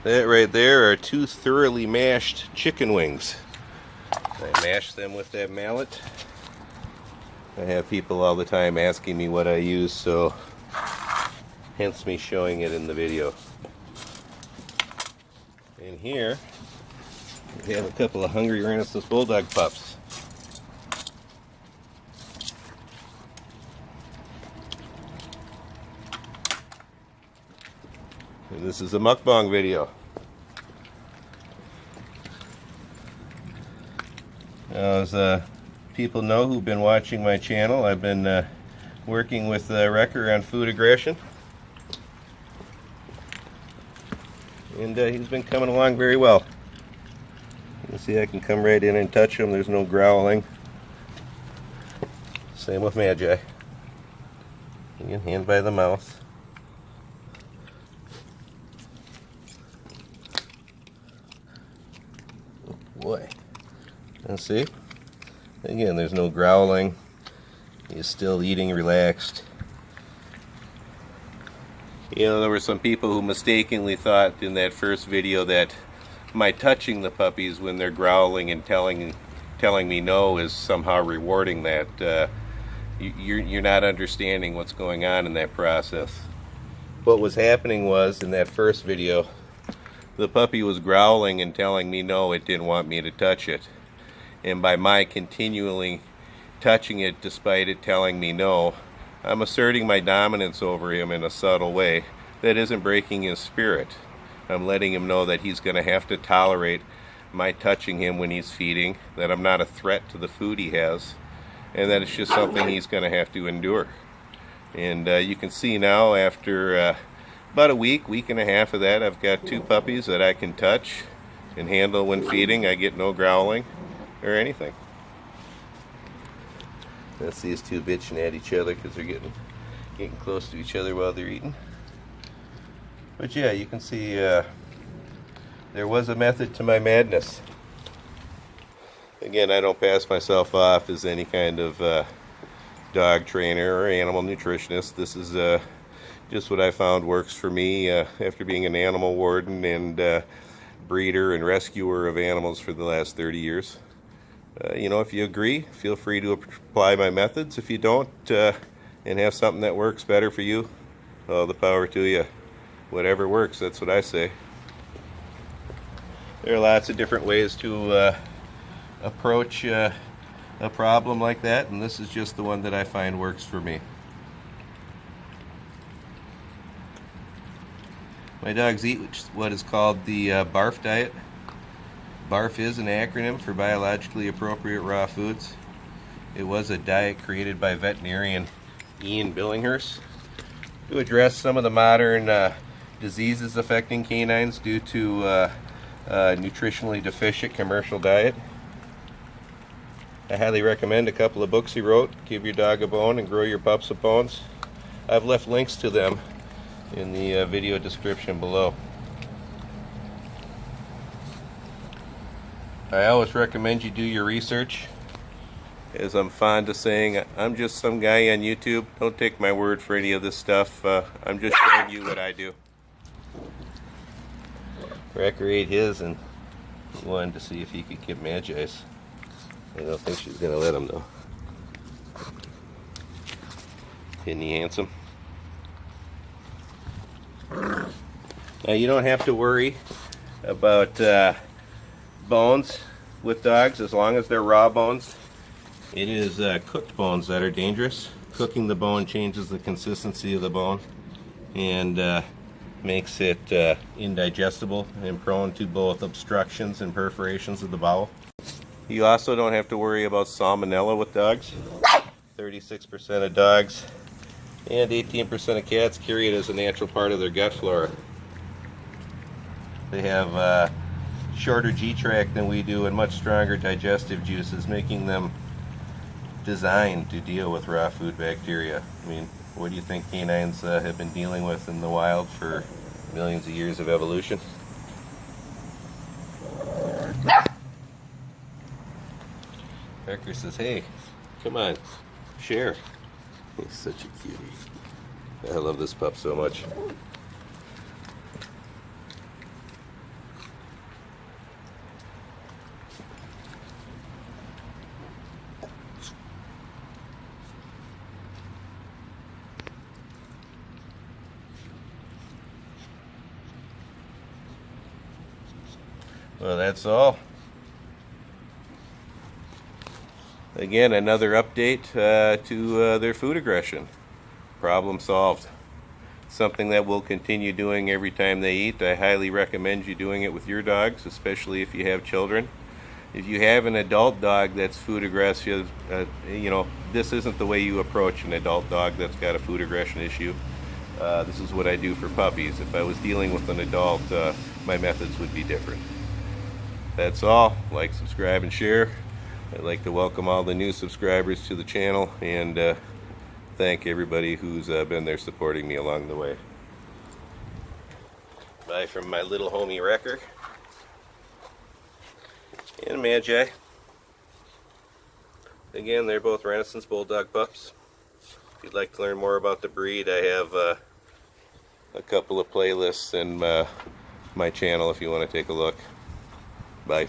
That right there are 2 thoroughly mashed chicken wings. I mash them with that mallet. I have people all the time asking me what I use, so hence me showing it in the video. And here we have a couple of hungry Renascence Bulldogge pups. And this is a mukbang video. As people know who've been watching my channel, I've been working with Wrecker on food aggression. And he's been coming along very well. You can see I can come right in and touch him. There's no growling. Same with Magi. You can hand by the mouth. Oh boy. And see? Again, there's no growling. He's still eating relaxed. You know, there were some people who mistakenly thought in that first video that my touching the puppies when they're growling and telling me no is somehow rewarding that. You're not understanding what's going on in that process. What was happening was, in that first video, the puppy was growling and telling me no, it didn't want me to touch it. And by my continually touching it despite it telling me no, I'm asserting my dominance over him in a subtle way that isn't breaking his spirit. I'm letting him know that he's going to have to tolerate my touching him when he's feeding, that I'm not a threat to the food he has, and that it's just something he's going to have to endure. And you can see now, after about a week and a half of that, I've got 2 puppies that I can touch and handle when feeding. I get no growling or anything. That's these 2 bitching at each other because they're getting close to each other while they're eating. But yeah, you can see there was a method to my madness. Again, I don't pass myself off as any kind of dog trainer or animal nutritionist. This is just what I found works for me after being an animal warden and breeder and rescuer of animals for the last 30 years. You know, if you agree, feel free to apply my methods. If you don't, and have something that works better for you, all the power to you. Whatever works, that's what I say. There are lots of different ways to approach a problem like that, and this is just the one that I find works for me. My dogs eat what is called the BARF diet. BARF is an acronym for biologically appropriate raw foods. It was a diet created by veterinarian Ian Billinghurst to address some of the modern diseases affecting canines due to nutritionally deficient commercial diet. I highly recommend a couple of books he wrote, Give Your Dog a Bone and Grow Your Pups a Bones. I've left links to them in the video description below. I always recommend you do your research. As I'm fond of saying, I'm just some guy on YouTube. Don't take my word for any of this stuff. I'm just showing you what I do. Wrecker ate his and he wanted to see if he could get Magi's. I don't think she's going to let him though. Isn't he handsome? Now you don't have to worry about bones with dogs as long as they're raw bones. It is cooked bones that are dangerous. Cooking the bone changes the consistency of the bone and makes it indigestible and prone to both obstructions and perforations of the bowel. You also don't have to worry about salmonella with dogs. 36% of dogs and 18% of cats carry it as a natural part of their gut flora. They have shorter G-tract than we do and much stronger digestive juices, making them designed to deal with raw food bacteria. I mean, what do you think canines have been dealing with in the wild for millions of years of evolution? Wrecker says, hey, come on, share. He's such a cutie. I love this pup so much. Well, that's all. Again, another update to their food aggression. Problem solved. Something that we'll continue doing every time they eat. I highly recommend you doing it with your dogs, especially if you have children. If you have an adult dog that's food aggressive, you know, this isn't the way you approach an adult dog that's got a food aggression issue. This is what I do for puppies. If I was dealing with an adult, my methods would be different. That's all. Like, subscribe, and share. I'd like to welcome all the new subscribers to the channel, and thank everybody who's been there supporting me along the way. Bye from my little homie Wrecker and Magi. Again, they're both Renascence Bulldogge pups. If you'd like to learn more about the breed, I have a couple of playlists in my channel if you want to take a look. Bye.